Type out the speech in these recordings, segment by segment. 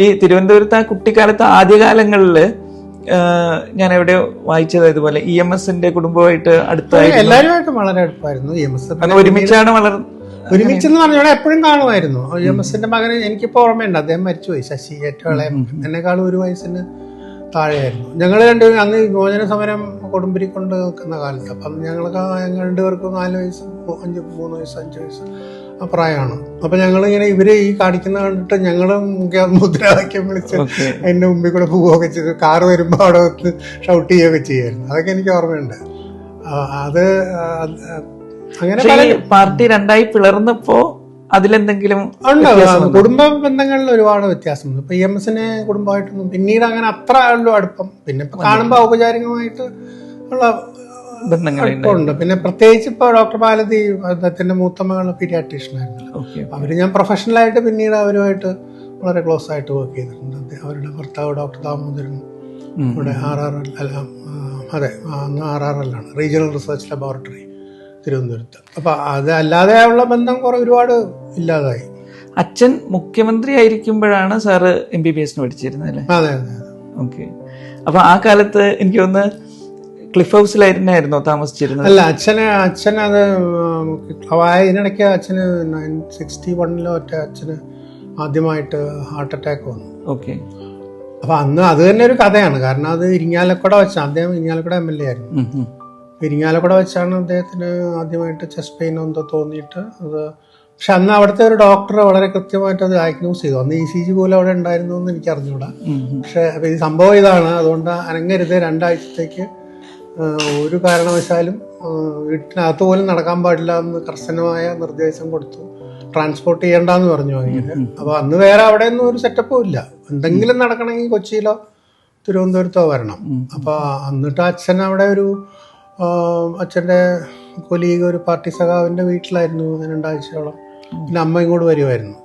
ഈ തിരുവനന്തപുരത്ത് ആ കുട്ടിക്കാലത്ത് ആദ്യകാലങ്ങളിൽ ഞാൻ എവിടെയോ വായിച്ചത് ഇതുപോലെ EMSന്റെ കുടുംബമായിട്ട് അടുത്തായിരുന്നു, എല്ലാവരുമായിട്ടും വളരെ അടുപ്പായിരുന്നു. EMS ഒരുമിച്ചാണ് ഒരുമിച്ചെന്ന് പറഞ്ഞാൽ എപ്പോഴും കാണുമായിരുന്നു. EMSന്റെ മകന് എനിക്കിപ്പോ ഓർമ്മയുണ്ട്, അദ്ദേഹം മരിച്ചുപോയി. ശശി, ഏറ്റവും ഇളയ, എന്നെക്കാളും 1 വയസ്സിന് താഴെയായിരുന്നു. ഞങ്ങൾ രണ്ടുപേരും അന്ന് വിമോചന സമരം കൊടുമ്പിരി കൊണ്ട് നിൽക്കുന്ന കാലത്ത്. അപ്പം ഞങ്ങൾ രണ്ടുപേർക്കും 4 വയസ്സ്, 3 വയസ്സ്, 5 വയസ്സ് ആ പ്രായമാണ്. അപ്പൊ ഞങ്ങളിങ്ങനെ ഇവര് ഈ കാണിക്കുന്ന കണ്ടിട്ട് ഞങ്ങളും മുദ്രാവാക്യം വിളിച്ച് എന്റെ മുമ്പിൽ കൂടെ പോവുകയൊക്കെ ചെയ്ത്, കാറ് വരുമ്പോ അവിടെ വന്ന് ഷൗട്ട് ചെയ്യുകയൊക്കെ ചെയ്യുമായിരുന്നു. അതൊക്കെ എനിക്ക് ഓർമ്മയുണ്ട്. അത് അങ്ങനെ പാർട്ടി രണ്ടായി പിളർന്നപ്പോ അതിലെന്തെങ്കിലും കുടുംബ ബന്ധങ്ങളിൽ ഒരുപാട് വ്യത്യാസമുണ്ട്. ഇപ്പൊ EMSനെ കുടുംബമായിട്ടൊന്നും പിന്നീട് അങ്ങനെ അത്ര ഉള്ളൂ അടുപ്പം. പിന്നെ കാണുമ്പോ ഔപചാരികമായിട്ട് ഉള്ള ബന്ധങ്ങളുണ്ട്. പിന്നെ പ്രത്യേകിച്ച് ഇപ്പൊ ഡോക്ടർ മാലതി, അദ്ദേഹത്തിന്റെ മൂത്ത മകൾ പീഡിയാട്രീഷ്യൻ ആയിരുന്നല്ലോ. അവര് ഞാൻ പ്രൊഫഷണലായിട്ട് പിന്നീട് അവരുമായിട്ട് വളരെ ക്ലോസ് ആയിട്ട് വർക്ക് ചെയ്തിട്ടുണ്ട്. അവരുടെ ഭർത്താവ് ഡോക്ടർ ദാമോദരൻ ഇവിടെ RRL, അതെ അന്ന് RRL ആണ്, റീജിയണൽ റിസർച്ച് ലബോറട്ടറി തിരുവനന്തപുരത്ത്. അപ്പൊ അത് അല്ലാതെയുള്ള ബന്ധം ഒരുപാട് ഇല്ലാതായി. അച്ഛൻ മുഖ്യമന്ത്രി ആയിരിക്കുമ്പോഴാണ് സാറ് MBBS പഠിച്ചിരുന്നത് അല്ലേ? അതെ അതെ. ഓക്കെ. അപ്പൊ ആ കാലത്ത് എനിക്ക് ഒന്ന് ക്ലിഫ് ഹൗസിലായിരുന്നായിരുന്നോ താമസിച്ചിരുന്നത്? അല്ല, അച്ഛൻ അത് ഇതിനിടയ്ക്ക് അച്ഛന് 1961 അച്ഛന് ആദ്യമായിട്ട് ഹാർട്ട് അറ്റാക്ക് വന്നു. ഓക്കെ. അപ്പൊ അന്ന് അത് തന്നെ ഒരു കഥയാണ്. കാരണം അത് ഇരിങ്ങാലക്കുട വെച്ചാണ്, അദ്ദേഹം ഇരിങ്ങാലക്കുട MLA ആയിരുന്നു. ഇരിങ്ങാലക്കുട വെച്ചാണ് അദ്ദേഹത്തിന് ആദ്യമായിട്ട് ചെസ്റ്റ് പെയിൻ എന്തോ തോന്നിയിട്ട് അത്. പക്ഷെ അന്ന് അവിടുത്തെ ഒരു ഡോക്ടർ വളരെ കൃത്യമായിട്ട് അത് ഡയഗ്നോസ് ചെയ്തു. അന്ന് ECG പോലും അവിടെ ഉണ്ടായിരുന്നു എന്ന് എനിക്ക് അറിഞ്ഞൂടാ. പക്ഷെ അപ്പൊ ഈ സംഭവം ഇതാണ്, അതുകൊണ്ട് അനങ്ങരുത്, 2 ആഴ്ചത്തേക്ക് ഒരു കാരണവശാലും വീട്ടിനകത്ത് പോലും നടക്കാൻ പാടില്ല എന്ന് കർശനമായ നിർദ്ദേശം കൊടുത്തു. ട്രാൻസ്പോർട്ട് ചെയ്യണ്ടെന്ന് പറഞ്ഞു അതിന്. അപ്പൊ അന്ന് വേറെ അവിടെ ഒന്നും ഒരു സെറ്റപ്പും ഇല്ല. എന്തെങ്കിലും നടക്കണമെങ്കിൽ കൊച്ചിയിലോ തിരുവനന്തപുരത്തോ വരണം. അപ്പൊ എന്നിട്ട് അച്ഛൻ അവിടെ ഒരു അച്ഛൻ്റെ കൊലീഗ്, ഒരു പാർട്ടി സഖാവിൻ്റെ വീട്ടിലായിരുന്നു 2 ആഴ്ചയോളം. പിന്നെ അമ്മ ഇങ്ങോട്ട് വരുമായിരുന്നു.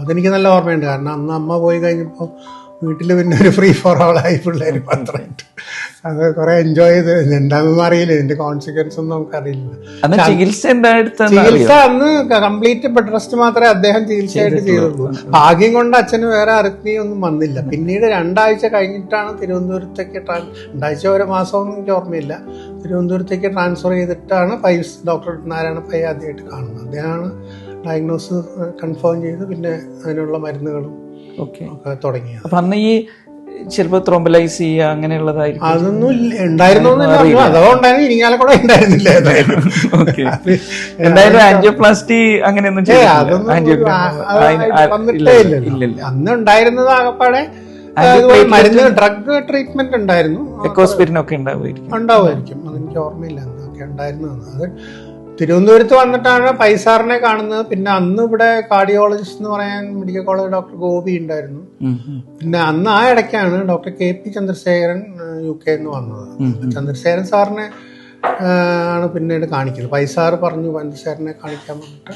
അതെനിക്ക് നല്ല ഓർമ്മയുണ്ട്. കാരണം അന്ന് അമ്മ പോയി കഴിഞ്ഞപ്പോൾ വീട്ടിൽ പിന്നെ ഒരു ഫ്രീ ഫോർ ഓളായി പിള്ളേർ മാത്രമായിട്ട്. അത് കുറെ എൻജോയ് ചെയ്ത്. എന്താണെന്ന് അറിയില്ല, ഇതിന്റെ കോൺസിക്വൻസ് ഒന്നും നമുക്കറിയില്ല. ചികിത്സ അന്ന് കംപ്ലീറ്റ് ബെഡ് റെസ്റ്റ് മാത്രമേ അദ്ദേഹം ചികിത്സയായിട്ട് ചെയ്തുള്ളൂ. ഭാഗ്യം കൊണ്ട് അച്ഛന് വേറെ അറുത്തിയൊന്നും വന്നില്ല. പിന്നീട് 2 ആഴ്ച കഴിഞ്ഞിട്ടാണ് തിരുവനന്തപുരത്തേക്ക് 2 ആഴ്ച 1 മാസമൊന്നും എനിക്ക് ഓർമ്മയില്ല, തിരുവനന്തപുരത്തേക്ക് ട്രാൻസ്ഫർ ചെയ്തിട്ടാണ് ഡോക്ടർ നാരായണ പൈ ആദ്യമായിട്ട് കാണുന്നത്. അദ്ദേഹമാണ് ഡയഗ്നോസ് കൺഫേം ചെയ്ത് പിന്നെ അതിനുള്ള മരുന്നുകളും ഒക്കെ തുടങ്ങിയത്. അപ്പൊ അന്ന് ഈ ചിലപ്പോ ത്രോംബലൈസ് ചെയ്യുക അങ്ങനെയുള്ളതായിരിക്കും, അതൊന്നും ഉണ്ടായിരുന്നു. അഥവാ ഉണ്ടായിരുന്നു, ഇരിങ്ങാലക്കുട ഉണ്ടായിരുന്നില്ല. എന്തായാലും ആൻജിയോപ്ലാസ്റ്റി അങ്ങനെയൊന്നും വന്നിട്ടേ ഇല്ലല്ലോ. അന്ന് ഉണ്ടായിരുന്നത് ആകപ്പാടെ മരുന്ന്, ഡ്രഗ് ട്രീറ്റ്മെന്റ് ഉണ്ടായിരുന്നു. എക്കോസ്പിരിനൊക്കെ ഉണ്ടാവുമായിരിക്കും. അതെനിക്ക് ഓർമ്മയില്ല എന്തൊക്കെ ഉണ്ടായിരുന്നത്. അത് തിരുവനന്തപുരത്ത് വന്നിട്ടാണ് പൈസാറിനെ കാണുന്നത്. പിന്നെ അന്ന് ഇവിടെ കാർഡിയോളജിസ്റ്റ് എന്ന് പറയാൻ മെഡിക്കൽ കോളേജ് ഡോക്ടർ ഗോപി ഉണ്ടായിരുന്നു. പിന്നെ അന്ന് ആ ഇടയ്ക്കാണ് ഡോക്ടർ KP ചന്ദ്രശേഖരൻ UK വന്നത്. ചന്ദ്രശേഖരൻ സാറിനെ ആണ് പിന്നീട് കാണിക്കുന്നത്. പൈസാറ് പറഞ്ഞു ചന്ദ്രശേഖരനെ കാണിക്കാൻ പറഞ്ഞിട്ട്.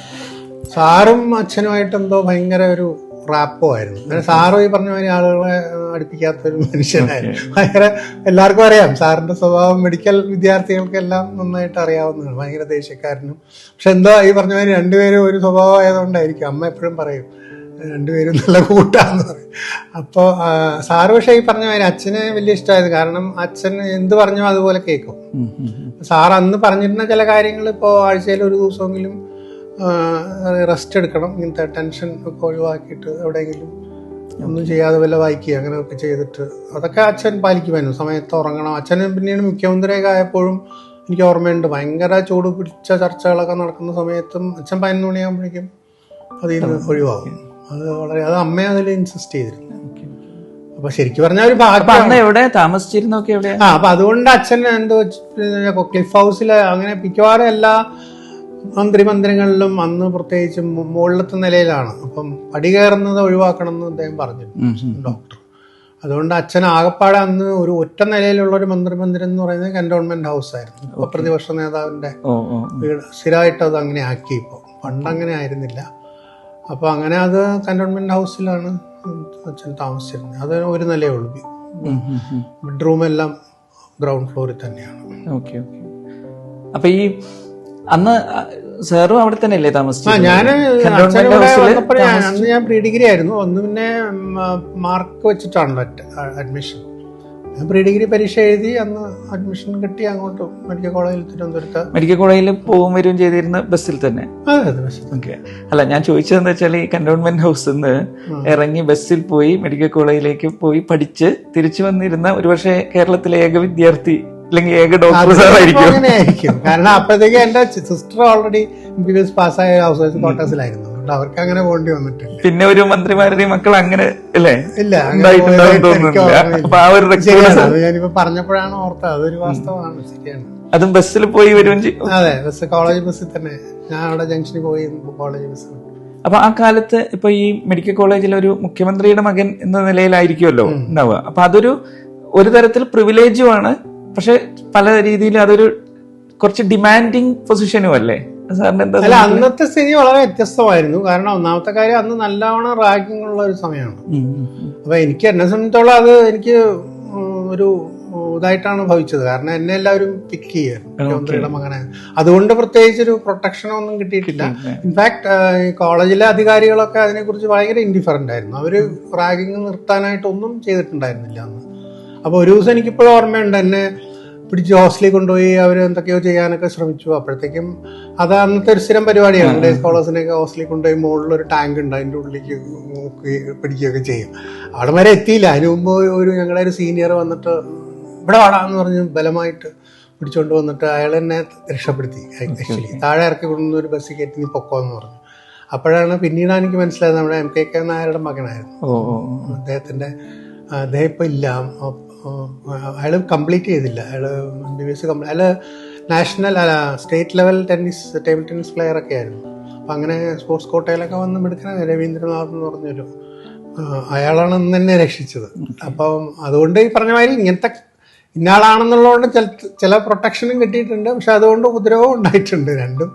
സാറും അച്ഛനുമായിട്ട് എന്തോ ഭയങ്കര ഒരു റാപ്പോ ആയിരുന്നു. അങ്ങനെ സാറും ഈ പറഞ്ഞ മാതിരി ആളുകളെ അടുപ്പിക്കാത്തൊരു മനുഷ്യനായിരുന്നു. ഭയങ്കര എല്ലാവർക്കും അറിയാം സാറിന്റെ സ്വഭാവം. മെഡിക്കൽ വിദ്യാർത്ഥികൾക്കെല്ലാം നന്നായിട്ട് അറിയാവുന്നതാണ്. ഭയങ്കര ദേഷ്യക്കാരനും. പക്ഷെ എന്തോ ഈ പറഞ്ഞ മാതിരി 2 പേരും ഒരു സ്വഭാവം ആയതുകൊണ്ടായിരിക്കും, അമ്മ എപ്പോഴും പറയും 2 പേരും നല്ല കൂട്ടാന്ന് പറയും. അപ്പോൾ സാറ് പക്ഷേ ഈ പറഞ്ഞ മാതിരി അച്ഛന് വലിയ ഇഷ്ടമായത്. കാരണം അച്ഛൻ എന്ത് പറഞ്ഞോ അതുപോലെ കേൾക്കും. സാർ അന്ന് പറഞ്ഞിരുന്ന ചില കാര്യങ്ങൾ ഇപ്പോൾ ആഴ്ചയിൽ 1 ദിവസമെങ്കിലും റെസ്റ്റ് എടുക്കണം, ഇങ്ങനത്തെ ടെൻഷൻ ഒക്കെ ഒഴിവാക്കിയിട്ട് എവിടെയെങ്കിലും ഒന്നും ചെയ്യാതെ വല്ല വായിക്കുക അങ്ങനെയൊക്കെ ചെയ്തിട്ട് അതൊക്കെ അച്ഛൻ പാലിക്കുമായിരുന്നു. സമയത്ത് ഉറങ്ങണം. അച്ഛന് പിന്നീട് മുഖ്യമന്ത്രിയൊക്കെ ആയപ്പോഴും എനിക്ക് ഓർമ്മയുണ്ട്, ഭയങ്കര ചൂട് പിടിച്ച ചർച്ചകളൊക്കെ നടക്കുന്ന സമയത്തും അച്ഛൻ 11 മണിയാകുമ്പോഴേക്കും അതിൽ നിന്ന് ഒഴിവാകും. അത് അമ്മ അതിൽ ഇൻസിസ്റ്റ് ചെയ്തിരുന്നു. അപ്പൊ ശരിക്കും പറഞ്ഞാൽ ഒരു താമസിച്ചിരുന്നൊക്കെ. അപ്പൊ അതുകൊണ്ട് അച്ഛൻ എന്തോ ക്ലിഫ് ഹൗസിൽ അങ്ങനെ മിക്കവാറും എല്ലാ മന്ത്രിമന്ദിരങ്ങളിലും അന്ന് പ്രത്യേകിച്ച് മുകളിലത്തെ നിലയിലാണ്. അപ്പം പടി കയറുന്നത് ഒഴിവാക്കണം എന്ന് അദ്ദേഹം പറഞ്ഞിരുന്നു ഡോക്ടർ. അതുകൊണ്ട് അച്ഛൻ ആകപ്പാടെ അന്ന് ഒരു ഒറ്റ നിലയിലുള്ള ഒരു മന്ത്രിമന്ദിരം എന്ന് പറയുന്നത് കന്റോൺമെന്റ് ഹൗസ് ആയിരുന്നു. ഇപ്പൊ പ്രതിപക്ഷ നേതാവിന്റെ വീട് സ്ഥിരമായിട്ട് അത് അങ്ങനെ ആക്കി. ഇപ്പോൾ പണ്ട് അങ്ങനെ ആയിരുന്നില്ല. അപ്പൊ അങ്ങനെ അത് കന്റോൺമെന്റ് ഹൗസിലാണ് അച്ഛൻ താമസിച്ചിരുന്നത്. അത് 1 നിലയേ ഉള്ളൂ. ബെഡ്റൂം എല്ലാം ഗ്രൗണ്ട് ഫ്ലോറിൽ തന്നെയാണ്. അപ്പൊ ഈ അന്ന് സാറും അവിടെ തന്നെ അല്ലേ താമസിച്ചത്? ഞാൻ Cantonment House ല് അന്ന് ഞാൻ പ്രീ ഡിഗ്രി ആയിരുന്നു. ഒന്ന് പിന്നെ മാർക്ക് വെച്ചിട്ടാണല്ലോ അഡ്മിഷൻ. ഞാൻ പ്രീ ഡിഗ്രി പരീക്ഷ എഴുതി അന്ന് അഡ്മിഷൻ കിട്ടി. അങ്ങോട്ട് മെഡിക്കൽ കോളേജിൽ തിരുവനന്തപുരത്ത് മെഡിക്കൽ കോളേജിൽ പോവും വരും ചെയ്തിരുന്ന ബസ്സിൽ തന്നെ? ഓക്കെ. അല്ല, ഞാൻ ചോദിച്ചതെന്ന് വെച്ചാൽ ഈ കന്റോൺമെന്റ് ഹൗസിൽ നിന്ന് ഇറങ്ങി ബസ്സിൽ പോയി മെഡിക്കൽ കോളേജിലേക്ക് പോയി പഠിച്ച് തിരിച്ചു വന്നിരുന്ന ഒരുപക്ഷെ കേരളത്തിലെ ഏക വിദ്യാർത്ഥി അല്ലെങ്കിൽ ഏക ഡോക്ടർ സാറായിരിക്കും. അങ്ങനെയായിരിക്കും. കാരണം അപ്പോഴത്തേക്ക് എന്റെ സിസ്റ്റർ ഓൾറെഡി MBBS പാസ്സായ ഹൗസ് വൈഫ് ക്വാർട്ടേഴ്സിലായിരുന്നു. അതുകൊണ്ട് അവർക്ക് അങ്ങനെ പോകേണ്ടി വന്നിട്ടില്ല. പിന്നെ ഒരു മന്ത്രിമാരുടെയും മക്കൾ അങ്ങനെ അല്ലേ ഇല്ല, ഞാനിപ്പോ പറഞ്ഞപ്പോഴാണ് ഓർത്തത്. അതൊരു വാസ്തവമാണ്, ശരിയാണ്. അതും ബസ്സിൽ പോയി വരും ചെയ്യും? അതെ, ബസ്, കോളേജ് ബസ്സിൽ തന്നെ. ഞാൻ അവിടെ ജംഗ്ഷനിൽ പോയി കോളേജ് ബസ്. അപ്പൊ ആ കാലത്ത് ഇപ്പൊ ഈ മെഡിക്കൽ കോളേജിൽ ഒരു മുഖ്യമന്ത്രിയുടെ മകൻ എന്ന നിലയിലായിരിക്കുമല്ലോ ഉണ്ടാവുക. അപ്പൊ അതൊരു തരത്തിൽ പ്രിവിലേജുമാണ്. പക്ഷെ പല രീതിയിൽ അതൊരു കുറച്ച് ഡിമാൻഡിങ് പൊസിഷനും അല്ലേ സാറിന്? എന്താ? അല്ല, അന്നത്തെ സ്ഥിതി വളരെ വ്യത്യസ്തമായിരുന്നു. കാരണം ഒന്നാമത്തെ കാര്യം, അന്ന് നല്ലവണ്ണം റാങ്കിങ് ഉള്ള ഒരു സമയമാണ്. അപ്പൊ എന്നെ സംബന്ധിച്ചോളം അത് എനിക്ക് ഒരു ഇതായിട്ടാണ് ഭവിച്ചത്. കാരണം എന്നെ എല്ലാവരും പിക്ക് ചെയ്യായിരുന്നു മുഖ്യമന്ത്രിയുടെ മകനെ. അതുകൊണ്ട് പ്രത്യേകിച്ച് ഒരു പ്രൊട്ടക്ഷനോ ഒന്നും കിട്ടിയിട്ടില്ല. ഇൻഫാക്ട് ഈ കോളേജിലെ അധികാരികളൊക്കെ അതിനെക്കുറിച്ച് ഭയങ്കര ഇൻഡിഫറന്റ് ആയിരുന്നു. അവര് റാങ്കിങ് നിർത്താനായിട്ടൊന്നും ചെയ്തിട്ടുണ്ടായിരുന്നില്ല അന്ന്. അപ്പൊ ഒരു ദിവസം എനിക്കിപ്പോഴും ഓർമ്മയുണ്ട്, എന്നെ പിടിച്ച് ഹോസ്റ്റലിൽ കൊണ്ടുപോയി അവർ എന്തൊക്കെയോ ചെയ്യാനൊക്കെ ശ്രമിച്ചു. അപ്പോഴത്തേക്കും അത് അന്നത്തെ ഒരു സ്ഥിരം പരിപാടിയാണ്. ഡേ സ്കോളേഴ്സിനെയൊക്കെ ഹോസ്റ്റലിൽ കൊണ്ടുപോയി മുകളിലൊരു ടാങ്ക് ഉണ്ട്, അതിൻ്റെ ഉള്ളിലേക്ക് പിടിക്കുകയൊക്കെ ചെയ്യും. അവിടെ വരെ എത്തിയില്ല. അതിന് മുമ്പ് ഞങ്ങളുടെ ഒരു സീനിയർ വന്നിട്ട് ഇവിടെ വാടാന്ന് പറഞ്ഞ് ബലമായിട്ട് പിടിച്ചോണ്ട് വന്നിട്ട് അയാൾ എന്നെ രക്ഷപ്പെടുത്തി. ആക്ച്വലി താഴെ ഇറക്കി കൊണ്ടുവന്ന ഒരു ബസ്സിൽ കയറ്റി നീ പൊക്കോന്ന് പറഞ്ഞു. അപ്പോഴാണ് പിന്നീട് എനിക്ക് മനസ്സിലായത് നമ്മുടെ MKK നായരുടെ മകനായിരുന്നു അദ്ദേഹം ഇപ്പം ഇല്ല. അയാൾ കംപ്ലീറ്റ് ചെയ്തില്ല. MBBS അയാൾ state level table tennis player ഒക്കെ ആയിരുന്നു. അപ്പം അങ്ങനെ സ്പോർട്സ് കോട്ടയിലൊക്കെ വന്ന് എടുക്കണ രവീന്ദ്രനാഥ് എന്ന് പറഞ്ഞൊരു അയാളാണ് അന്ന് എന്നെ രക്ഷിച്ചത്. അപ്പം അതുകൊണ്ട് ഈ പറഞ്ഞ മാതിരി ഇങ്ങനത്തെ ഇന്നാളാണെന്നുള്ളതുകൊണ്ട് ചില പ്രൊട്ടക്ഷനും കിട്ടിയിട്ടുണ്ട്. പക്ഷെ അതുകൊണ്ട് ഉപദ്രവവും ഉണ്ടായിട്ടുണ്ട്. രണ്ടും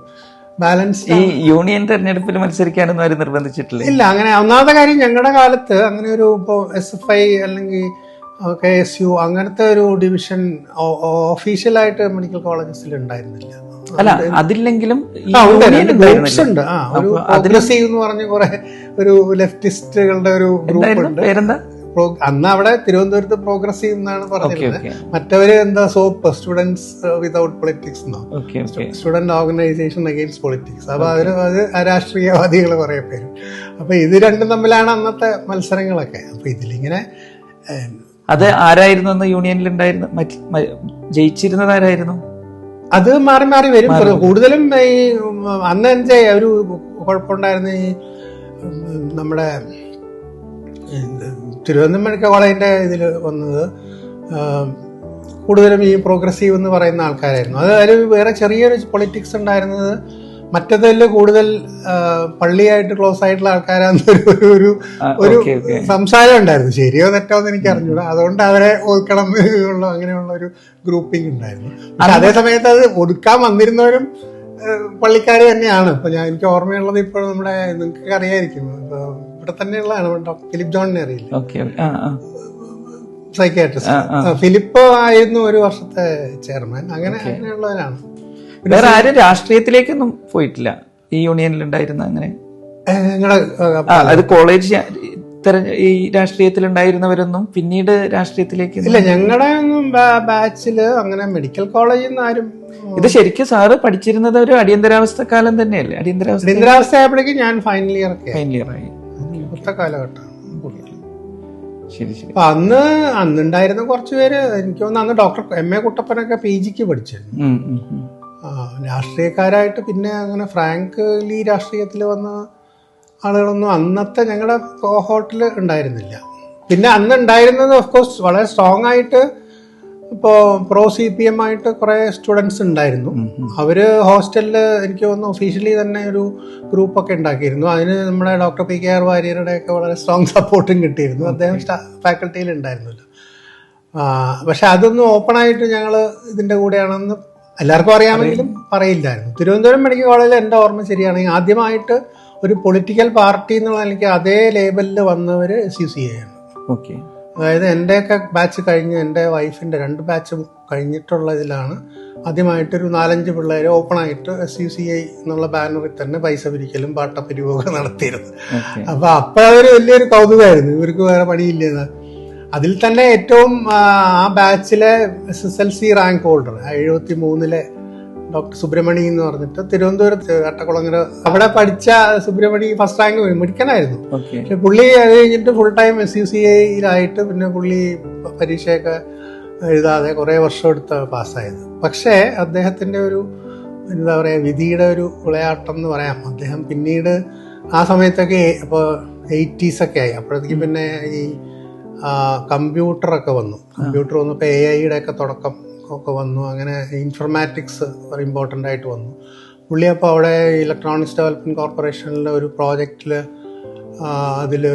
ബാലൻസ്. ഈ യൂണിയൻ തെരഞ്ഞെടുപ്പിൽ മത്സരിക്കാനൊന്നും ആരും നിർബന്ധിച്ചിട്ടില്ല? ഇല്ല. അങ്ങനെ ഒന്നാമത്തെ കാര്യം, ഞങ്ങളുടെ കാലത്ത് അങ്ങനെ ഒരു ഇപ്പോൾ SFI അല്ലെങ്കിൽ KSU അങ്ങനത്തെ ഒരു ഡിവിഷൻ ഒഫീഷ്യലായിട്ട് മെഡിക്കൽ കോളേജസിൽ ഉണ്ടായിരുന്നില്ല. അല്ല, അതില്ലെങ്കിലും ഗ്രൂപ്പ്സ് ഉണ്ട്. ഒരു പ്രോഗ്രസീവ് എന്ന് പറഞ്ഞ കുറെ ഒരു ലെഫ്റ്റിസ്റ്റുകളുടെ ഒരു ഗ്രൂപ്പ് ഉണ്ട്. പേരെന്താ? അന്ന് അവിടെ തിരുവനന്തപുരത്ത് പ്രോഗ്രസീവ് എന്നാണ് പറഞ്ഞിരുന്നത്. മറ്റവര് എന്താ സോപ്പ് സ്റ്റുഡൻസ് വിതൗട്ട് പൊളിറ്റിക്സ് എന്നോ, സ്റ്റുഡന്റ് ഓർഗനൈസേഷൻ അഗെയിൻസ്റ്റ് പൊളിറ്റിക്സ്. അപ്പൊ അത് രാഷ്ട്രീയവാദികൾ കുറെ പേര്. അപ്പൊ ഇത് രണ്ടും തമ്മിലാണ് അന്നത്തെ മത്സരങ്ങളൊക്കെ. അപ്പൊ ഇതിലിങ്ങനെ അത് ആരായിരുന്നു അന്ന് യൂണിയനിൽ ഉണ്ടായിരുന്നു? ജയിച്ചിരുന്നത് ആരായിരുന്നു? അത് മാറി മാറി വരും. കൂടുതലും ഈ അന്ന് എന്റെ ഒരു കുഴപ്പമുണ്ടായിരുന്ന ഈ നമ്മുടെ തിരുവനന്തപുരം മെഡിക്കൽ കോളേജിന്റെ ഇതിൽ വന്നത് കൂടുതലും ഈ പ്രോഗ്രസീവ് എന്ന് പറയുന്ന ആൾക്കാരായിരുന്നു. അത് വേറെ ചെറിയൊരു പൊളിറ്റിക്സ് ഉണ്ടായിരുന്നത്. മറ്റതിൽ കൂടുതൽ പള്ളിയായിട്ട് ക്ലോസ് ആയിട്ടുള്ള ആൾക്കാരാണെന്നൊരു സംസാരം ഉണ്ടായിരുന്നു. ശരിയോ തെറ്റോ എന്ന് എനിക്ക് അറിഞ്ഞൂടാ. അതുകൊണ്ട് അവരെ ഒതുക്കണം എന്നുള്ള അങ്ങനെയുള്ള ഒരു ഗ്രൂപ്പിംഗ് ഉണ്ടായിരുന്നു. പക്ഷെ അതേ സമയത്ത് അത് ഒതുക്കാൻ വന്നിരുന്നവരും പള്ളിക്കാർ തന്നെയാണ്. ഇപ്പൊ എനിക്ക് ഓർമ്മയുള്ളത് ഇപ്പോൾ നമ്മുടെ നിങ്ങൾക്ക് അറിയായിരിക്കും, ഇവിടെ തന്നെയുള്ളതാണ് ഡോക്ടർ ഫിലിപ്പ് ജോണിനെ അറിയില്ല, സൈക്യാട്രിസ്റ്റ്. ഫിലിപ്പ് ആയിരുന്നു ഒരു വർഷത്തെ ചെയർമാൻ. അങ്ങനെയുള്ളവരാണ്. വേറെ ആരും രാഷ്ട്രീയത്തിലേക്കൊന്നും പോയിട്ടില്ല ഈ യൂണിയനിൽ ഉണ്ടായിരുന്ന? അങ്ങനെ അത് കോളേജ് ഈ രാഷ്ട്രീയത്തിൽ ഉണ്ടായിരുന്നവരൊന്നും പിന്നീട് രാഷ്ട്രീയത്തിലേക്ക് ഇല്ല. ഞങ്ങളുടെ ഒന്നും ബാച്ചില് അങ്ങനെ മെഡിക്കൽ കോളേജിൽ നിന്ന് ആരും. ഇത് ശരിക്കും സാറ് പഠിച്ചിരുന്നത് ഒരു അടിയന്തരാവസ്ഥ കാലം തന്നെയല്ലേ? അടിയന്തരാവസ്ഥ ആയപ്പോഴേക്കും ഞാൻ ഫൈനൽ ഇയർ ആയി. ഇപ്പോഴത്തെ കാലഘട്ടമാണ്. ശരി ശരി. അപ്പൊ അന്നുണ്ടായിരുന്ന കുറച്ച് പേര്, എനിക്ക് തോന്നുന്നു അന്ന് ഡോക്ടർ MA കുട്ടപ്പനൊക്കെ PGക്ക് പഠിച്ചിരുന്നു. രാഷ്ട്രീയക്കാരായിട്ട് പിന്നെ അങ്ങനെ ഫ്രാങ്ക്ലി രാഷ്ട്രീയത്തിൽ വന്ന ആളുകളൊന്നും അന്നത്തെ ഞങ്ങളുടെ കോഹോട്ടിൽ ഉണ്ടായിരുന്നില്ല. പിന്നെ അന്ന് ഉണ്ടായിരുന്നത് ഓഫ്കോഴ്സ് വളരെ സ്ട്രോങ് ആയിട്ട് ഇപ്പോൾ പ്രോ CPM ആയിട്ട് കുറെ സ്റ്റുഡൻസ് ഉണ്ടായിരുന്നു. അവര് ഹോസ്റ്റലിൽ എനിക്ക് തോന്നുന്നു ഒഫീഷ്യലി തന്നെ ഒരു ഗ്രൂപ്പൊക്കെ ഉണ്ടാക്കിയിരുന്നു. അതിന് നമ്മുടെ ഡോക്ടർ PKR വാര്യരുടെ ഒക്കെ വളരെ സ്ട്രോങ് സപ്പോർട്ടും കിട്ടിയിരുന്നു. അദ്ദേഹം ഫാക്കൽറ്റിയിൽ ഉണ്ടായിരുന്നല്ലോ. പക്ഷെ അതൊന്നും ഓപ്പണായിട്ട് ഞങ്ങൾ ഇതിന്റെ കൂടെയാണെന്ന് എല്ലാവർക്കും അറിയാമെങ്കിലും പറയില്ലായിരുന്നു. തിരുവനന്തപുരം മെഡിക്കൽ കോളേജിൽ എൻ്റെ ഓർമ്മ ശരിയാണെങ്കിൽ ആദ്യമായിട്ട് ഒരു പൊളിറ്റിക്കൽ പാർട്ടി എന്നുള്ള എനിക്ക് അതേ ലേബലിൽ വന്നവര് SUCA ആണ്. അതായത് എൻ്റെയൊക്കെ ബാച്ച് കഴിഞ്ഞ് എൻ്റെ വൈഫിൻ്റെ 2 ബാച്ച് കഴിഞ്ഞിട്ടുള്ള ഇതിലാണ് ആദ്യമായിട്ടൊരു 4-5 പിള്ളേരെ ഓപ്പണായിട്ട് SUCI എന്നുള്ള ബാനറിൽ തന്നെ പൈസ പിരിക്കലും പാട്ടപ്പിരിവൊക്കെ നടത്തിയിരുന്നു. അപ്പൊ അതൊരു വലിയൊരു കൗതുകമായിരുന്നു, ഇവർക്ക് വേറെ പണിയില്ലെന്ന്. അതിൽ തന്നെ ഏറ്റവും ആ ബാച്ചിലെ SSLC റാങ്ക് ഹോൾഡർ 73-ലെ ഡോക്ടർ സുബ്രഹ്മണി എന്ന് പറഞ്ഞിട്ട് തിരുവനന്തപുരത്ത് കട്ടക്കുളങ്ങര അവിടെ പഠിച്ച സുബ്രഹ്മണി ഫസ്റ്റ് റാങ്ക് മിടുക്കനായിരുന്നു. പക്ഷെ പുള്ളി അത് കഴിഞ്ഞിട്ട് ഫുൾ ടൈം SUCIയിലായിട്ട് പിന്നെ പുള്ളി പരീക്ഷയൊക്കെ എഴുതാതെ കുറെ വർഷം എടുത്ത് പാസ്സായത്. പക്ഷേ അദ്ദേഹത്തിന്റെ ഒരു എന്താ പറയാ വിധിയുടെ ഒരു വിളയാട്ടം എന്ന് പറയാം. അദ്ദേഹം പിന്നീട് ആ സമയത്തൊക്കെ ഇപ്പോൾ 80s ഒക്കെ ആയി. അപ്പോഴത്തേക്കും പിന്നെ ഈ കമ്പ്യൂട്ടറൊക്കെ വന്നു. കമ്പ്യൂട്ടർ വന്നപ്പോൾ AI-യുടെ ഒക്കെ തുടക്കം ഒക്കെ വന്നു. അങ്ങനെ ഇൻഫർമാറ്റിക്സ് ഇമ്പോർട്ടൻ്റ് ആയിട്ട് വന്നു. പുള്ളി അപ്പോൾ അവിടെ ഇലക്ട്രോണിക്സ് ഡെവലപ്മെൻറ്റ് കോർപ്പറേഷനിലെ ഒരു പ്രോജക്റ്റിൽ അതിൽ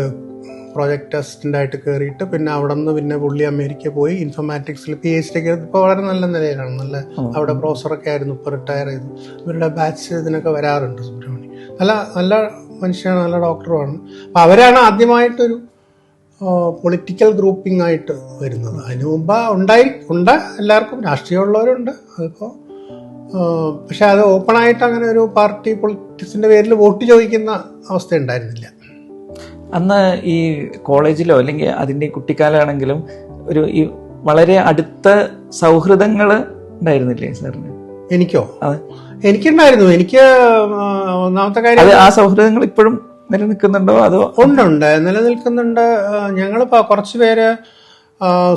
പ്രോജക്റ്റ് അസിസ്റ്റൻ്റായിട്ട് കയറിയിട്ട് പിന്നെ അവിടെ നിന്ന് പിന്നെ പുള്ളി അമേരിക്ക പോയി ഇൻഫർമാറ്റിക്സിൽ PhD ഒക്കെ ഇപ്പോൾ വളരെ നല്ല നിലയിലാണ്. നല്ല അവിടെ പ്രൊഫസറൊക്കെ ആയിരുന്നു, ഇപ്പോൾ റിട്ടയർ ചെയ്തു. ഇവരുടെ ബാച്ച് ഇതിനൊക്കെ വരാറുണ്ട്. സുബ്രഹ്മണി നല്ല മനുഷ്യനാണ്, നല്ല ഡോക്ടറുമാണ്. അപ്പം അവരാണ് ആദ്യമായിട്ടൊരു പൊളിറ്റിക്കൽ ഗ്രൂപ്പിംഗ് ആയിട്ട് വരുന്നത്. അതിനു മുമ്പ് ഉണ്ട് എല്ലാവർക്കും, രാഷ്ട്രീയമുള്ളവരുണ്ട്. അതിപ്പോൾ പക്ഷെ അത് ഓപ്പണായിട്ട് അങ്ങനെ ഒരു പാർട്ടി പൊളിറ്റിക്സിൻ്റെ പേരിൽ വോട്ട് ചോദിക്കുന്ന അവസ്ഥ ഉണ്ടായിരുന്നില്ല. അന്ന് ഈ കോളേജിലോ അല്ലെങ്കിൽ അതിൻ്റെ കുട്ടിക്കാലാണെങ്കിലും ഒരു ഈ വളരെ അടുത്ത സൗഹൃദങ്ങൾ ഉണ്ടായിരുന്നില്ലേ സാറിന്? എനിക്കോ? എനിക്കുണ്ടായിരുന്നു. എനിക്ക് ഒന്നാമത്തെ കാര്യം, ആ സൗഹൃദങ്ങൾ ഇപ്പോഴും നിലനിൽക്കുന്നുണ്ടോ? അതോ? ഉണ്ട്, നിലനിൽക്കുന്നുണ്ട്. ഞങ്ങളിപ്പോൾ കുറച്ച് പേര്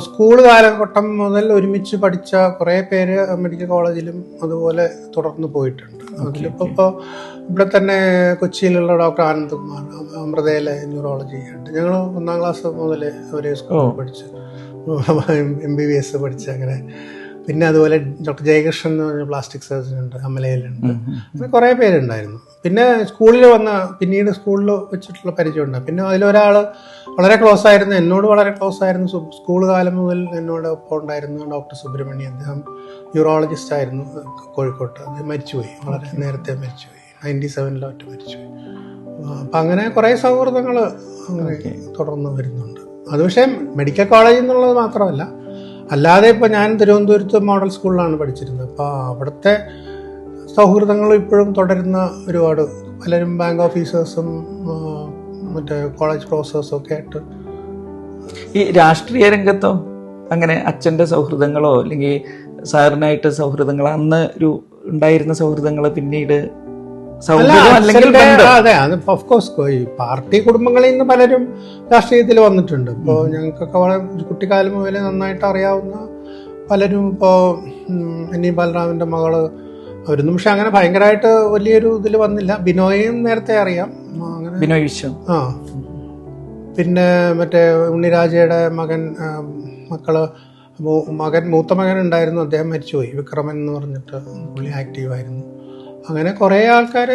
സ്കൂൾ കാലഘട്ടം മുതൽ ഒരുമിച്ച് പഠിച്ച കുറേ പേര് മെഡിക്കൽ കോളേജിലും അതുപോലെ തുടർന്ന് പോയിട്ടുണ്ട്. അതിലിപ്പോൾ ഇവിടെ തന്നെ കൊച്ചിയിലുള്ള ഡോക്ടർ ആനന്ദ്കുമാർ, അമൃതയിലെ ന്യൂറോളജി ഉണ്ട്. ഞങ്ങൾ 1ാം ക്ലാസ് മുതൽ ഒരേ സ്കൂളിൽ പഠിച്ച് MBBS പഠിച്ച് അങ്ങനെ. പിന്നെ അതുപോലെ ഡോക്ടർ ജയകൃഷ്ണൻ എന്ന് പറഞ്ഞ പ്ലാസ്റ്റിക് സർജൻ ഉണ്ട്, അമലയിലുണ്ട്. അങ്ങനെ കുറേ പേരുണ്ടായിരുന്നു. പിന്നെ സ്കൂളിൽ പിന്നീട് സ്കൂളിൽ വെച്ചിട്ടുള്ള പരിചയമുണ്ട്. പിന്നെ അതിലൊരാൾ വളരെ ക്ലോസ് ആയിരുന്നു, എന്നോട് വളരെ ക്ലോസ് ആയിരുന്നു. സ്കൂൾ കാലം മുതൽ എന്നോട് ഒപ്പം ഉണ്ടായിരുന്നു ഡോക്ടർ സുബ്രഹ്മണി. അദ്ദേഹം ന്യൂറോളജിസ്റ്റ് ആയിരുന്നു കോഴിക്കോട്ട്. അദ്ദേഹം മരിച്ചുപോയി, വളരെ നേരത്തെ മരിച്ചുപോയി, 97-ലോ മരിച്ചുപോയി. അപ്പം അങ്ങനെ കുറേ സൗഹൃദങ്ങൾ അങ്ങനെ തുടർന്ന് വരുന്നുണ്ട്. അത് പക്ഷേ മെഡിക്കൽ കോളേജ് എന്നുള്ളത് മാത്രമല്ല, അല്ലാതെ ഇപ്പോൾ ഞാൻ തിരുവനന്തപുരത്ത് മോഡൽ സ്കൂളിലാണ് പഠിച്ചിരുന്നത്. അപ്പോൾ അവിടുത്തെ സൗഹൃദങ്ങൾ ഇപ്പോഴും തുടരുന്ന ഒരുപാട് പലരും ബാങ്ക് ഓഫീസേഴ്സും മറ്റേ കോളേജ് പ്രൊഫസേഴ്സും ഒക്കെ ആയിട്ട്. ഈ രാഷ്ട്രീയ രംഗത്തോ അങ്ങനെ അച്ഛൻ്റെ സൗഹൃദങ്ങളോ അല്ലെങ്കിൽ സാറിനായിട്ട് സൗഹൃദങ്ങളോ അന്ന് ഒരു ഉണ്ടായിരുന്ന സൗഹൃദങ്ങൾ പിന്നീട് അതെ, അത് ഓഫ്കോഴ്സ് ഈ പാർട്ടി കുടുംബങ്ങളിൽ നിന്ന് പലരും രാഷ്ട്രീയത്തിൽ വന്നിട്ടുണ്ട്. ഇപ്പോൾ ഞങ്ങൾക്കൊക്കെ വളരെ കുട്ടിക്കാലം മുതലേ നന്നായിട്ട് അറിയാവുന്ന പലരും, ഇപ്പോൾ NE ബാലറാമിന്റെ മകള് അവരൊന്നും പക്ഷെ അങ്ങനെ ഭയങ്കരമായിട്ട് വലിയൊരു ഇതിൽ വന്നില്ല. ബിനോയും നേരത്തെ അറിയാം, അങ്ങനെ ബിനോയ് വിശ്വം. പിന്നെ മറ്റേ ഉണ്ണിരാജയുടെ മൂത്ത മകൻ ഉണ്ടായിരുന്നു, അദ്ദേഹം മരിച്ചുപോയി, വിക്രമൻ എന്ന് പറഞ്ഞിട്ട്. പുള്ളി ആക്റ്റീവായിരുന്നു. അങ്ങനെ കുറേ ആൾക്കാർ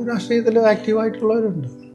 രാഷ്ട്രീയത്തിൽ ആക്റ്റീവായിട്ടുള്ളവരുണ്ട്.